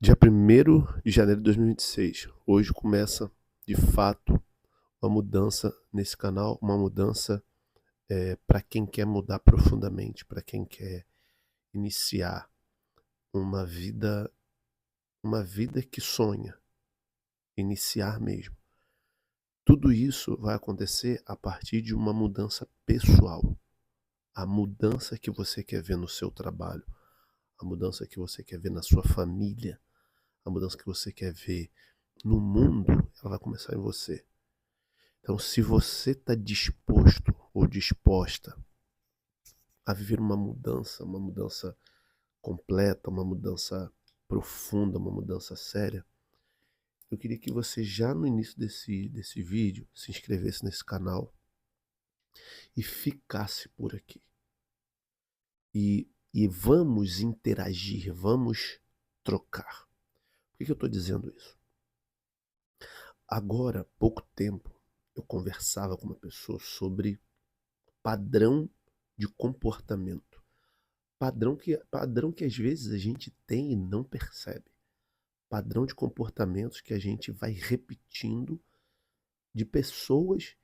Dia 1º de janeiro de 2026. Hoje começa, de fato, uma mudança nesse canal, uma mudança para quem quer mudar profundamente, para quem quer iniciar uma vida, uma vida que sonha, iniciar mesmo. Tudo isso vai acontecer a partir de uma mudança pessoal. A mudança que você quer ver no seu trabalho, a mudança que você quer ver na sua família, a mudança que você quer ver no mundo, ela vai começar em você. Então, se você está disposto ou disposta a viver uma mudança completa, uma mudança profunda, uma mudança séria, eu queria que você já no início desse vídeo se inscrevesse nesse canal e ficasse por aqui. E vamos interagir, vamos trocar. Por que eu estou dizendo isso? Agora, há pouco tempo, eu conversava com uma pessoa sobre padrão de comportamento. Padrão que às vezes a gente tem e não percebe. Padrão de comportamentos que a gente vai repetindo de pessoas,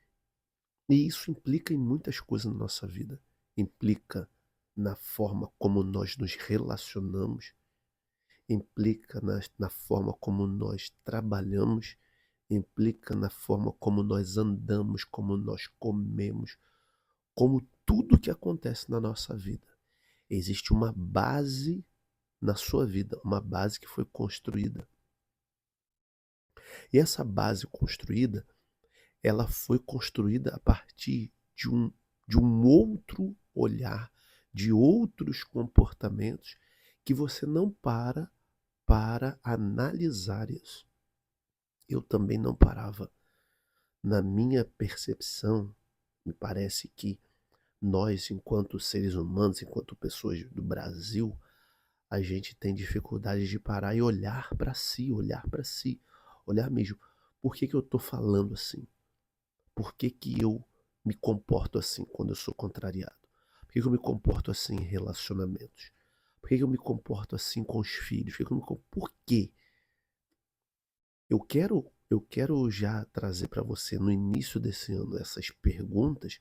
e isso implica em muitas coisas na nossa vida. Implica na forma como nós nos relacionamos, implica na forma como nós trabalhamos, implica na forma como nós andamos, como nós comemos, como tudo que acontece na nossa vida. Existe uma base na sua vida, uma base que foi construída. E essa base construída, ela foi construída a partir de um outro olhar, de outros comportamentos que você não para analisar isso. Eu também não parava. Na minha percepção, me parece que nós, enquanto seres humanos, enquanto pessoas do Brasil, a gente tem dificuldade de parar e olhar para si, olhar mesmo. Por que eu estou falando assim? Por que eu me comporto assim quando eu sou contrariado? Por que eu me comporto assim em relacionamentos? Por que eu me comporto assim com os filhos? Por quê? Eu quero já trazer para você no início desse ano essas perguntas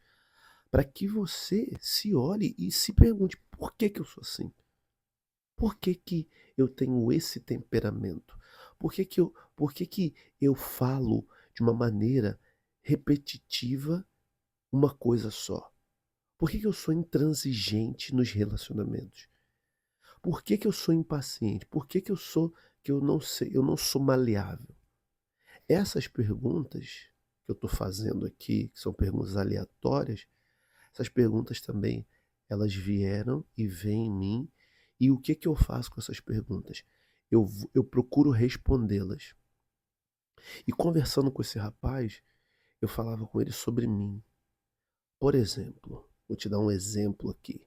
para que você se olhe e se pergunte por que eu sou assim? Por que eu tenho esse temperamento? Por que que eu falo de uma maneira repetitiva uma coisa só? Por que que eu sou intransigente nos relacionamentos? Por que que eu sou impaciente? Por que que eu não sei, eu não sou maleável? Essas perguntas que eu estou fazendo aqui, que são perguntas aleatórias, essas perguntas também, elas vieram e vêm em mim. E o que que eu faço com essas perguntas? Eu procuro respondê-las. E conversando com esse rapaz, eu falava com ele sobre mim. Por exemplo, vou te dar um exemplo aqui.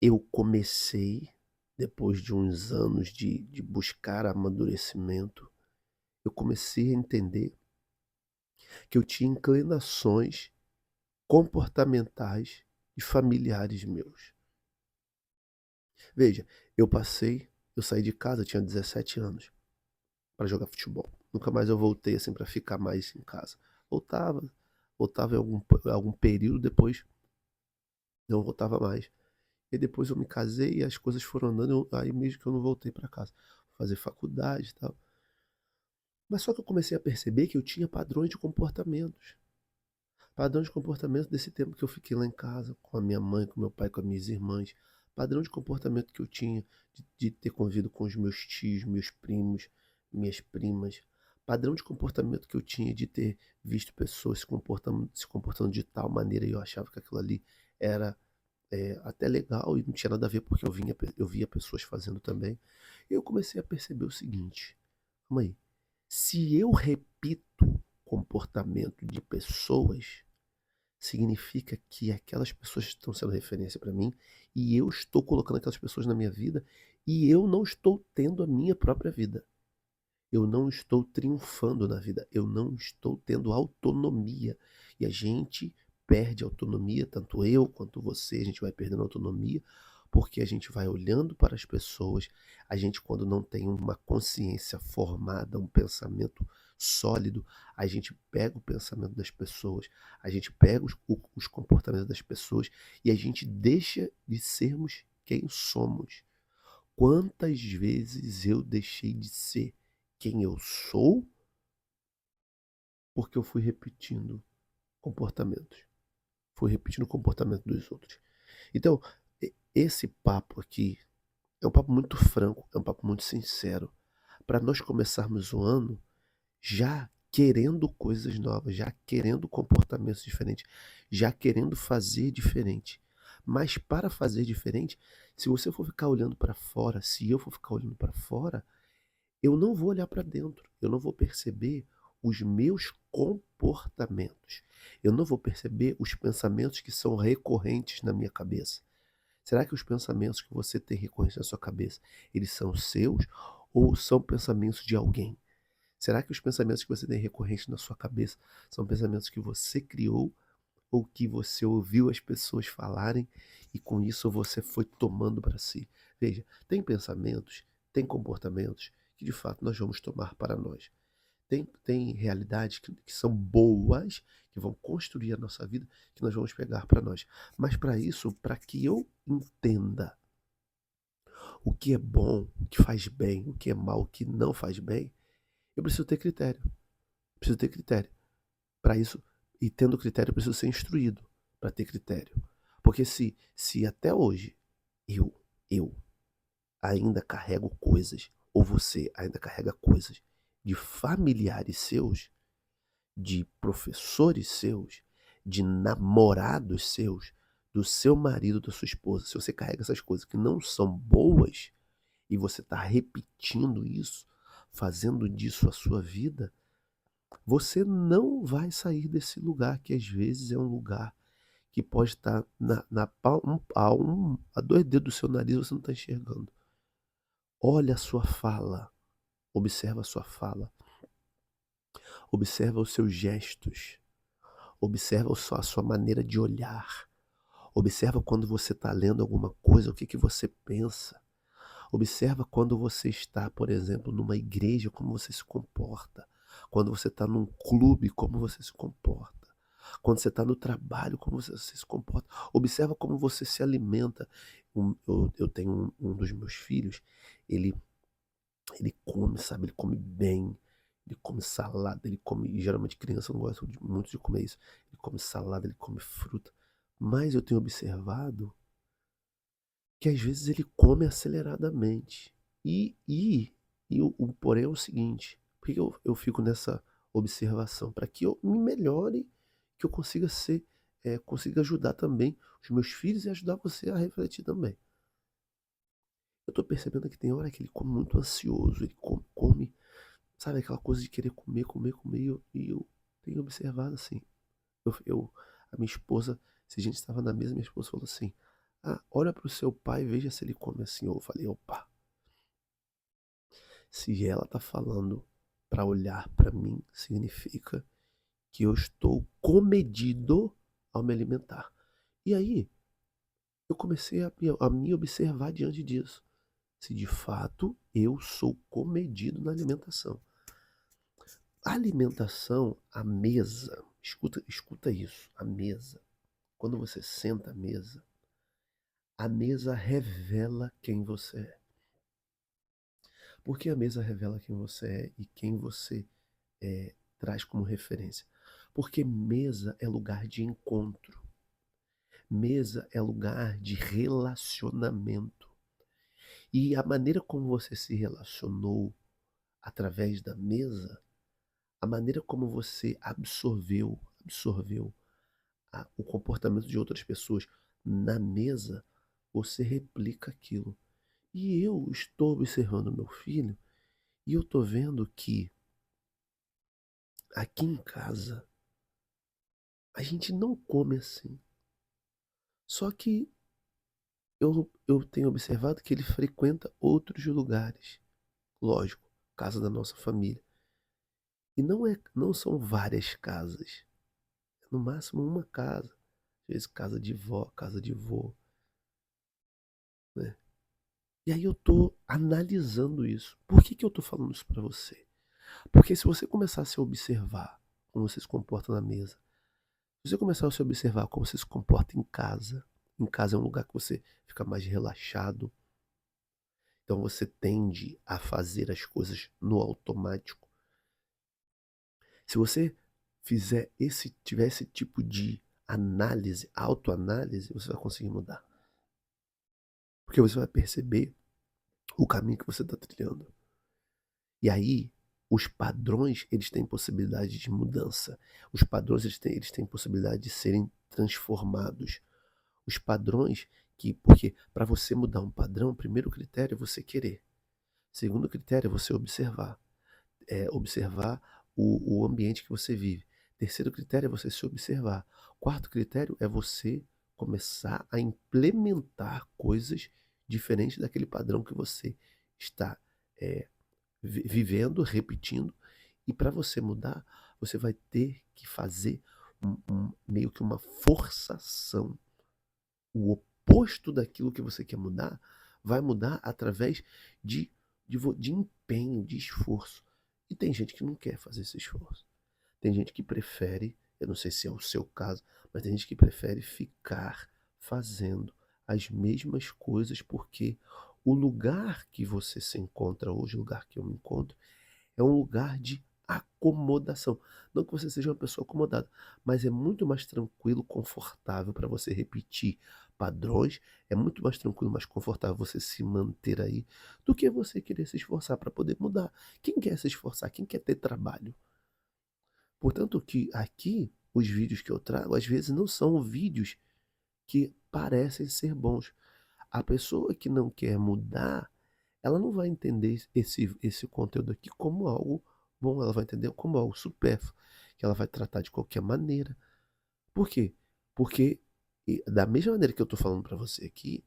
Eu comecei, depois de uns anos de buscar amadurecimento, eu comecei a entender que eu tinha inclinações comportamentais de familiares meus. Veja, eu saí de casa, eu tinha 17 anos, para jogar futebol. Nunca mais eu voltei assim para ficar mais em casa. Voltava, voltava em algum período, depois não voltava mais. E depois eu me casei e as coisas foram andando, aí mesmo que eu não voltei para casa. Fazer faculdade e tal. Mas só que eu comecei a perceber que eu tinha padrões de comportamentos. Padrão de comportamento desse tempo que eu fiquei lá em casa, com a minha mãe, com meu pai, com as minhas irmãs. Padrão de comportamento que eu tinha de ter convivido com os meus tios, meus primos, minhas primas. Padrão de comportamento que eu tinha de ter visto pessoas se comportando de tal maneira e eu achava que aquilo ali era até legal e não tinha nada a ver porque eu via pessoas fazendo também. E eu comecei a perceber o seguinte: calma aí, se eu repito comportamento de pessoas, significa que aquelas pessoas estão sendo referência para mim e eu estou colocando aquelas pessoas na minha vida e eu não estou tendo a minha própria vida. Eu não estou triunfando na vida, eu não estou tendo autonomia. E a gente perde autonomia, tanto eu quanto você, a gente vai perdendo autonomia, porque a gente vai olhando para as pessoas, a gente quando não tem uma consciência formada, um pensamento sólido, a gente pega o pensamento das pessoas, a gente pega os comportamentos das pessoas e a gente deixa de sermos quem somos. Quantas vezes eu deixei de ser quem eu sou porque eu fui repetindo comportamentos, fui repetindo o comportamento dos outros. Então, esse papo aqui é um papo muito franco, é um papo muito sincero, para nós começarmos o ano já querendo coisas novas, já querendo comportamentos diferentes, já querendo fazer diferente. Mas para fazer diferente, se você for ficar olhando para fora, se eu for ficar olhando para fora, eu não vou olhar para dentro, eu não vou perceber os meus comportamentos, eu não vou perceber os pensamentos que são recorrentes na minha cabeça. Será que os pensamentos que você tem recorrentes na sua cabeça, eles são seus ou são pensamentos de alguém? Será que os pensamentos que você tem recorrentes na sua cabeça são pensamentos que você criou ou que você ouviu as pessoas falarem e com isso você foi tomando para si? Veja, tem pensamentos, tem comportamentos que de fato nós vamos tomar para nós. Tem realidades que são boas, que vão construir a nossa vida, que nós vamos pegar para nós. Mas para isso, para que eu entenda o que é bom, o que faz bem, o que é mal, o que não faz bem, eu preciso ter critério. Preciso ter critério. Para isso, e tendo critério, eu preciso ser instruído para ter critério. Porque se até hoje eu, eu ainda carrego coisas, ou você ainda carrega coisas de familiares seus, de professores seus, de namorados seus, do seu marido, da sua esposa, se você carrega essas coisas que não são boas e você está repetindo isso, fazendo disso a sua vida, você não vai sair desse lugar que às vezes é um lugar que pode estar a 2 dedos do seu nariz, você não está enxergando. Olha a sua fala, observa a sua fala, observa os seus gestos, observa a sua maneira de olhar, observa quando você está lendo alguma coisa, o que que você pensa. Observa quando você está, por exemplo, numa igreja, como você se comporta. Quando você está num clube, como você se comporta. Quando você está no trabalho, como você se comporta. Observa como você se alimenta. Eu tenho um dos meus filhos, ele come, sabe? Ele come bem. Ele come salada, ele come. E geralmente criança não gosta muito de comer isso. Ele come salada, ele come fruta. Mas eu tenho observado que às vezes ele come aceleradamente. O porém é o seguinte, por que eu fico nessa observação? Para que eu me melhore, que eu consiga ser, consiga ajudar também os meus filhos e ajudar você a refletir também. Eu tô percebendo que tem hora que ele come muito ansioso, ele come, sabe, aquela coisa de querer comer, comer, comer, e eu tenho observado assim. A minha esposa, se a gente estava na mesa, minha esposa falou assim: "Ah, olha para o seu pai e veja se ele come assim." Eu falei: "Opa, se ela tá falando para olhar para mim, significa que eu estou comedido ao me alimentar." E aí, eu comecei a me observar diante disso. Se de fato eu sou comedido na alimentação. A alimentação, a mesa, escuta isso, a mesa. Quando você senta à mesa, a mesa revela quem você é. Porque a mesa revela quem você é e quem você traz como referência. Porque mesa é lugar de encontro. Mesa é lugar de relacionamento. E a maneira como você se relacionou através da mesa, a maneira como você absorveu o comportamento de outras pessoas na mesa, você replica aquilo. E eu estou observando meu filho e eu estou vendo que aqui em casa a gente não come assim. Só que eu tenho observado que ele frequenta outros lugares. Lógico, casa da nossa família. E não são várias casas. É no máximo uma casa. Às vezes casa de vó, casa de vô. E aí eu tô analisando isso. Por que que eu tô falando isso pra você? Porque se você começar a se observar como você se comporta na mesa, se você começar a se observar como você se comporta em casa é um lugar que você fica mais relaxado, então você tende a fazer as coisas no automático. Se você tiver esse tipo de análise, autoanálise, você vai conseguir mudar. Porque você vai perceber o caminho que você está trilhando. E aí, os padrões, eles têm possibilidade de mudança. Os padrões, eles têm possibilidade de serem transformados. Os padrões porque para você mudar um padrão, o primeiro critério é você querer. Segundo critério é você observar. Observar o ambiente que você vive. Terceiro critério é você se observar. Quarto critério é você começar a implementar coisas diferentes daquele padrão que você está é, vivendo, repetindo. E para você mudar, você vai ter que fazer meio que uma forçação. O oposto daquilo que você quer mudar vai mudar através de empenho, de esforço. E tem gente que não quer fazer esse esforço. Tem gente que prefere, eu não sei se é o seu caso, mas tem gente que prefere ficar fazendo as mesmas coisas porque o lugar que você se encontra hoje, o lugar que eu me encontro, é um lugar de acomodação. Não que você seja uma pessoa acomodada, mas é muito mais tranquilo, confortável para você repetir padrões, é muito mais tranquilo, mais confortável você se manter aí, do que você querer se esforçar para poder mudar. Quem quer se esforçar? Quem quer ter trabalho? Portanto, que aqui os vídeos que eu trago, às vezes não são vídeos que parecem ser bons. A pessoa que não quer mudar, ela não vai entender esse conteúdo aqui como algo bom, ela vai entender como algo supérfluo, que ela vai tratar de qualquer maneira. Por quê? Porque da mesma maneira que eu estou falando para você aqui,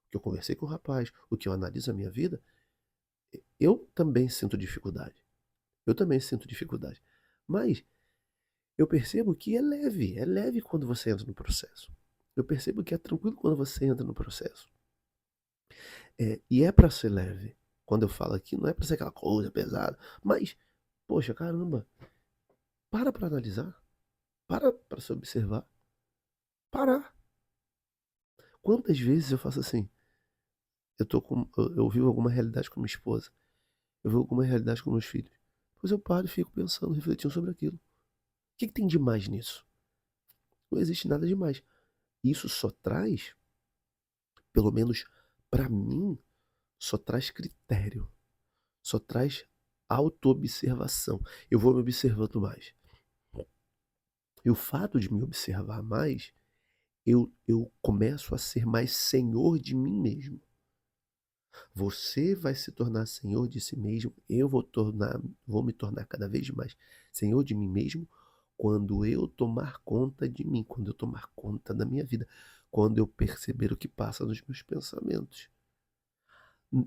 que eu conversei com o rapaz, o que eu analiso a minha vida, eu também sinto dificuldade. Eu também sinto dificuldade. Mas eu percebo que é leve quando você entra no processo. Eu percebo que é tranquilo quando você entra no processo. E é para ser leve. Quando eu falo aqui, não é para ser aquela coisa pesada, mas, poxa, caramba, para analisar, para se observar, parar. Quantas vezes eu faço assim? Eu vivo alguma realidade com minha esposa, eu vivo alguma realidade com meus filhos. Depois eu paro e fico pensando, refletindo sobre aquilo. O que tem de mais nisso? Não existe nada de mais. Isso só traz, pelo menos para mim, só traz critério, só traz autoobservação. Eu vou me observando mais. E o fato de me observar mais, eu começo a ser mais senhor de mim mesmo. Você vai se tornar senhor de si mesmo, vou me tornar cada vez mais senhor de mim mesmo quando eu tomar conta de mim, quando eu tomar conta da minha vida, quando eu perceber o que passa nos meus pensamentos.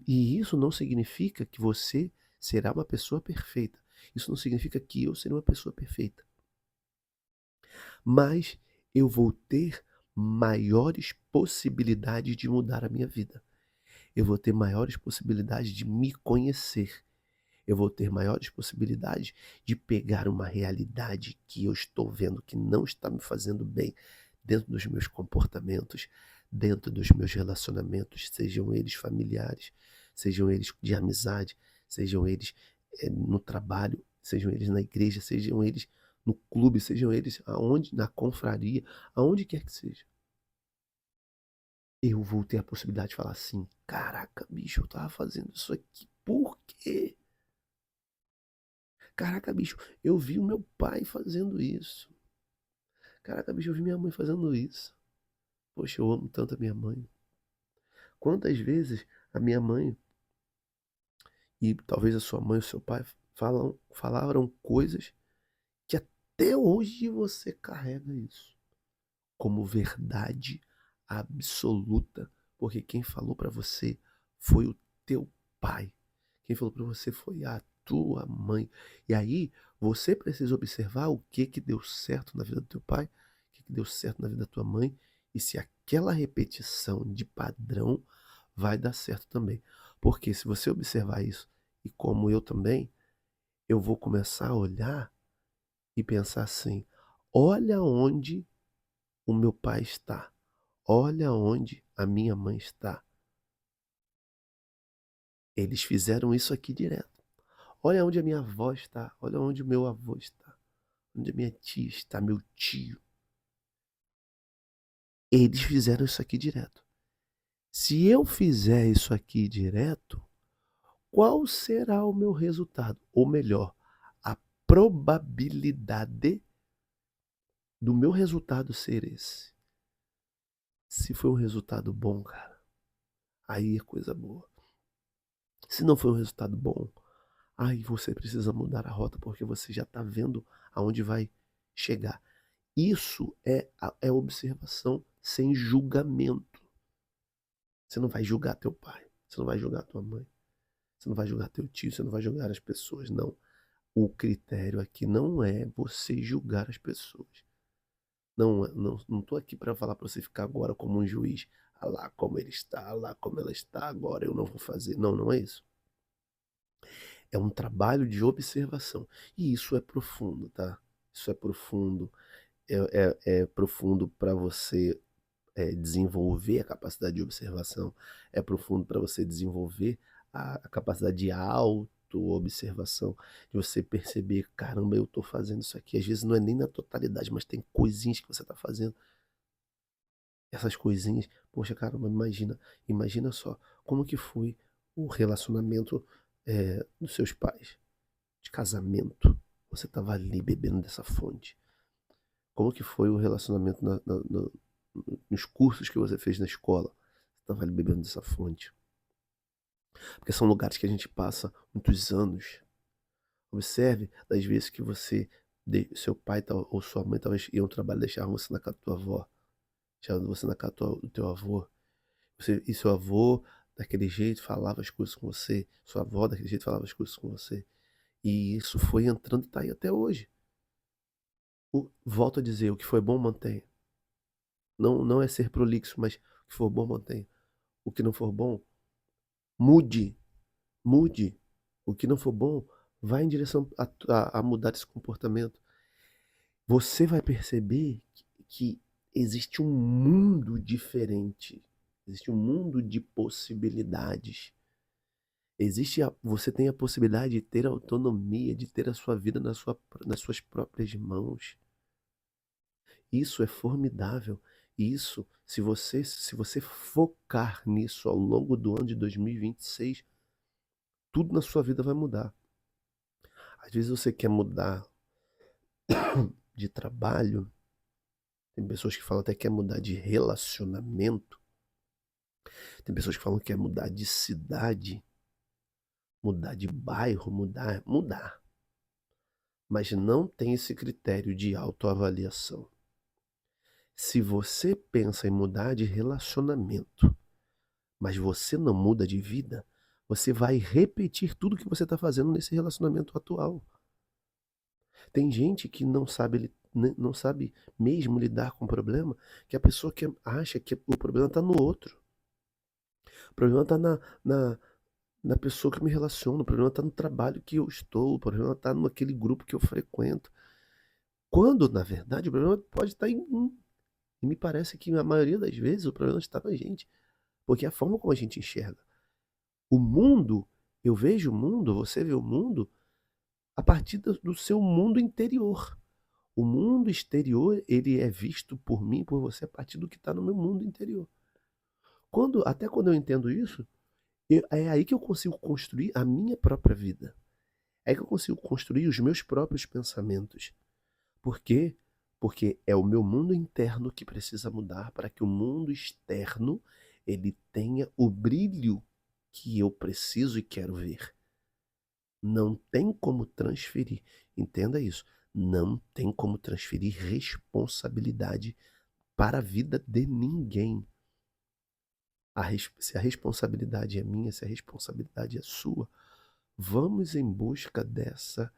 E isso não significa que você será uma pessoa perfeita. Isso não significa que eu serei uma pessoa perfeita. Mas eu vou ter maiores possibilidades de mudar a minha vida. Eu vou ter maiores possibilidades de me conhecer. Eu vou ter maiores possibilidades de pegar uma realidade que eu estou vendo que não está me fazendo bem dentro dos meus comportamentos, dentro dos meus relacionamentos, sejam eles familiares, sejam eles de amizade, sejam eles no trabalho, sejam eles na igreja, sejam eles no clube, sejam eles aonde, na confraria, aonde quer que seja. Eu vou ter a possibilidade de falar assim: caraca, bicho, eu tava fazendo isso aqui, por quê? Caraca, bicho, eu vi o meu pai fazendo isso. Caraca, bicho, eu vi minha mãe fazendo isso. Poxa, eu amo tanto a minha mãe. Quantas vezes a minha mãe e talvez a sua mãe e o seu pai falaram coisas que até hoje você carrega isso como verdade absoluta, porque quem falou para você foi o teu pai. Quem falou para você foi a tua mãe. E aí você precisa observar o que deu certo na vida do teu pai, o que deu certo na vida da tua mãe, e se aquela repetição de padrão vai dar certo também. Porque se você observar isso, e como eu também, eu vou começar a olhar e pensar assim: olha onde o meu pai está, olha onde a minha mãe está. Eles fizeram isso aqui direto. Olha onde a minha avó está, olha onde o meu avô está, onde a minha tia está, meu tio. Eles fizeram isso aqui direto. Se eu fizer isso aqui direto, qual será o meu resultado? Ou melhor, a probabilidade do meu resultado ser esse. Se foi um resultado bom, cara, aí é coisa boa. Se não foi um resultado bom, aí você precisa mudar a rota porque você já está vendo aonde vai chegar. Isso é observação sem julgamento. Você não vai julgar teu pai, você não vai julgar tua mãe, você não vai julgar teu tio, você não vai julgar as pessoas, não. O critério aqui não é você julgar as pessoas. Não tô aqui para falar para você ficar agora como um juiz. Ah lá como ele está, ah lá como ela está, agora eu não vou fazer. Não, não é isso. É um trabalho de observação. E isso é profundo, tá? Isso é profundo. É profundo para você desenvolver a capacidade de observação. É profundo para você desenvolver a capacidade de auto-observação, de você perceber, caramba, eu estou fazendo isso aqui. Às vezes não é nem na totalidade, mas tem coisinhas que você está fazendo. Essas coisinhas, poxa, caramba, imagina só, como que foi o relacionamento dos seus pais, de casamento. Você estava ali bebendo dessa fonte. Como que foi o relacionamento nos cursos que você fez na escola? Você estava ali bebendo dessa fonte. Porque são lugares que a gente passa muitos anos. Observe das vezes que seu pai ou sua mãe talvez iam ao trabalho e deixavam você na casa da tua avó, deixavam você na casa do teu avô. E seu avô, daquele jeito, falava as coisas com você. Sua avó, daquele jeito, falava as coisas com você. E isso foi entrando e está aí até hoje. Volto a dizer, o que foi bom, mantenha. Não é ser prolixo, mas o que for bom, mantenha. O que não for bom, mude. Mude. O que não for bom, vá em direção a mudar esse comportamento. Você vai perceber que existe um mundo diferente. Existe um mundo de possibilidades. Você tem a possibilidade de ter autonomia, de ter a sua vida nas suas próprias mãos. Isso é formidável. Isso, se você focar nisso ao longo do ano de 2026, tudo na sua vida vai mudar. Às vezes você quer mudar de trabalho, tem pessoas que falam até que quer mudar de relacionamento, tem pessoas que falam que quer mudar de cidade, mudar de bairro, mudar. Mas não tem esse critério de autoavaliação. Se você pensa em mudar de relacionamento, mas você não muda de vida, você vai repetir tudo que você está fazendo nesse relacionamento atual. Tem gente que não sabe mesmo lidar com o problema, que a pessoa que acha que o problema está no outro. O problema está na pessoa que eu me relaciono, o problema está no trabalho que eu estou, o problema está naquele grupo que eu frequento. Quando, na verdade, o problema pode estar em mim. E me parece que a maioria das vezes o problema está na gente. Porque é a forma como a gente enxerga. O mundo, eu vejo o mundo, você vê o mundo, a partir do seu mundo interior. O mundo exterior, ele é visto por mim, por você, a partir do que está no meu mundo interior. Até quando eu entendo isso, é aí que eu consigo construir a minha própria vida. É aí que eu consigo construir os meus próprios pensamentos. Por quê? Porque é o meu mundo interno que precisa mudar para que o mundo externo ele tenha o brilho que eu preciso e quero ver. Não tem como transferir. Entenda isso. Não tem como transferir responsabilidade para a vida de ninguém. Se a responsabilidade é minha, se a responsabilidade é sua, vamos em busca dessa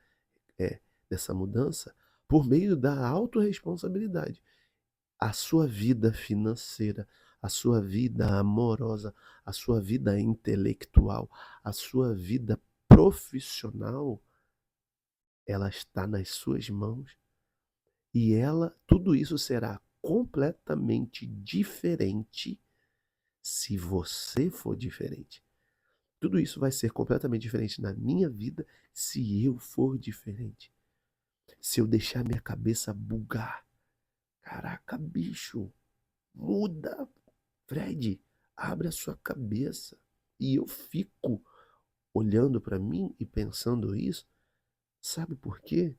mudança por meio da autorresponsabilidade. A sua vida financeira, a sua vida amorosa, a sua vida intelectual, a sua vida profissional, ela está nas suas mãos e tudo isso será completamente diferente se você for diferente. Tudo isso vai ser completamente diferente na minha vida se eu for diferente. Se eu deixar minha cabeça bugar. Caraca, bicho, muda. Fred, abre a sua cabeça. E eu fico olhando para mim e pensando isso. Sabe por quê?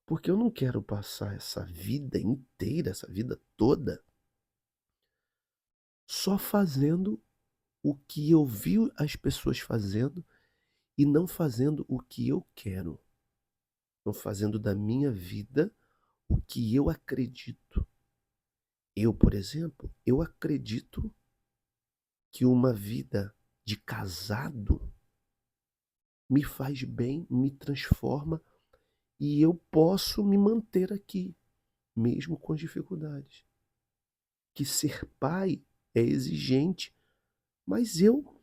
Porque eu não quero passar essa vida inteira, essa vida toda, só fazendo o que eu vi as pessoas fazendo e não fazendo o que eu quero. Não fazendo da minha vida o que eu acredito. Eu, por exemplo, eu acredito que uma vida de casado me faz bem, me transforma e eu posso me manter aqui, mesmo com as dificuldades. Que ser pai é exigente, mas eu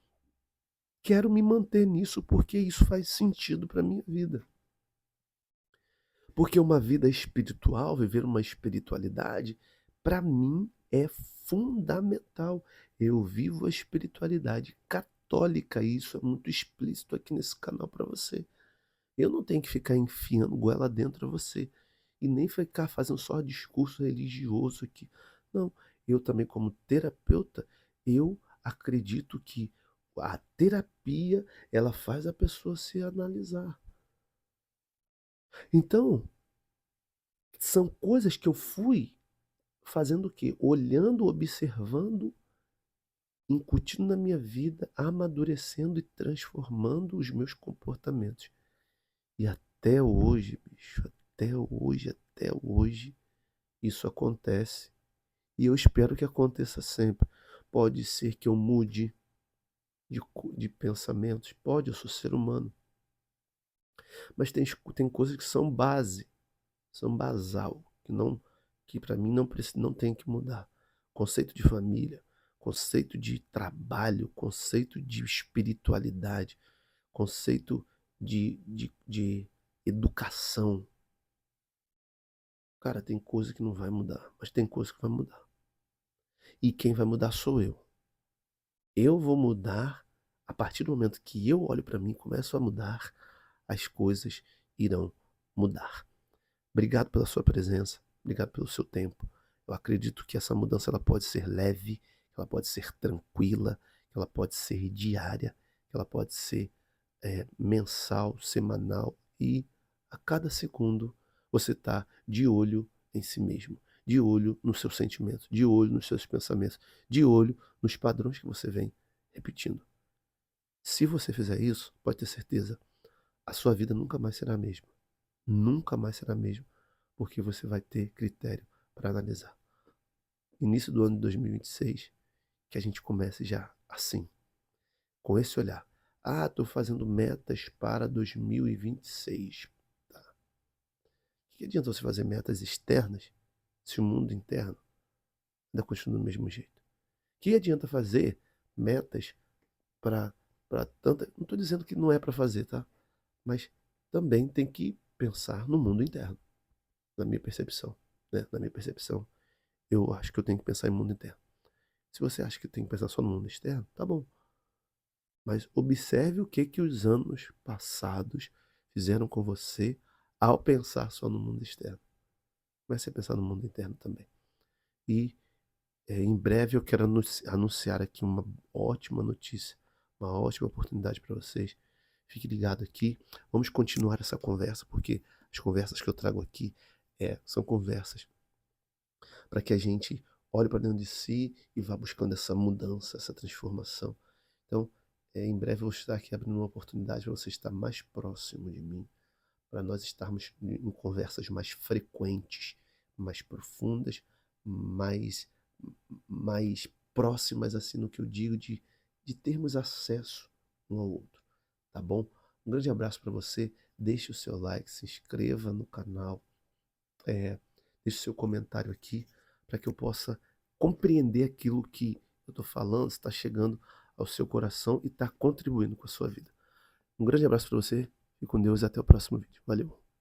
quero me manter nisso porque isso faz sentido para a minha vida. Porque uma vida espiritual, viver uma espiritualidade, para mim é fundamental. Eu vivo a espiritualidade católica e isso é muito explícito aqui nesse canal para você. Eu não tenho que ficar enfiando goela dentro de você e nem ficar fazendo só discurso religioso aqui. Não, eu também como terapeuta, eu acredito que a terapia, ela faz a pessoa se analisar. Então, são coisas que eu fui fazendo o quê? Olhando, observando, incutindo na minha vida, amadurecendo e transformando os meus comportamentos. E até hoje, bicho, até hoje, isso acontece. E eu espero que aconteça sempre. Pode ser que eu mude de pensamentos, pode, eu sou ser humano. Mas tem coisas que são base, são basal, que para mim não tem que mudar. Conceito de família, conceito de trabalho, conceito de espiritualidade, conceito de educação. Cara, tem coisa que não vai mudar, mas tem coisa que vai mudar. E quem vai mudar sou eu. Eu vou mudar a partir do momento que eu olho para mim, começo a mudar, as coisas irão mudar. Obrigado pela sua presença, obrigado pelo seu tempo. Eu acredito que essa mudança ela pode ser leve, ela pode ser tranquila, ela pode ser diária, ela pode ser mensal, semanal e a cada segundo você está de olho em si mesmo, de olho nos seus sentimentos, de olho nos seus pensamentos, de olho nos padrões que você vem repetindo. Se você fizer isso, pode ter certeza, a sua vida nunca mais será a mesma. Nunca mais será a mesma, porque você vai ter critério para analisar. Início do ano de 2026, que a gente comece já assim, com esse olhar. Ah, estou fazendo metas para 2026. Tá. O que adianta você fazer metas externas se o mundo interno ainda continua do mesmo jeito? O que adianta fazer metas para tanta... Não estou dizendo que não é para fazer, tá? Mas também tem que pensar no mundo interno, na minha percepção. Né? Na minha percepção, eu acho que eu tenho que pensar em mundo interno. Se você acha que tem que pensar só no mundo externo, tá bom. Mas observe o que os anos passados fizeram com você ao pensar só no mundo externo. Comece a pensar no mundo interno também. E em breve eu quero anunciar aqui uma ótima notícia, uma ótima oportunidade para vocês. Fique ligado aqui. Vamos continuar essa conversa, porque as conversas que eu trago aqui são conversas para que a gente olhe para dentro de si e vá buscando essa mudança, essa transformação. Então, em breve eu vou estar aqui abrindo uma oportunidade para você estar mais próximo de mim, para nós estarmos em conversas mais frequentes, mais profundas, mais, mais próximas, assim, no que eu digo, de termos acesso um ao outro, tá bom? Um grande abraço para você, deixe o seu like, se inscreva no canal, deixe o seu comentário aqui, para que eu possa compreender aquilo que eu tô falando, se tá chegando ao seu coração e tá contribuindo com a sua vida. Um grande abraço para você, fique com Deus e até o próximo vídeo. Valeu!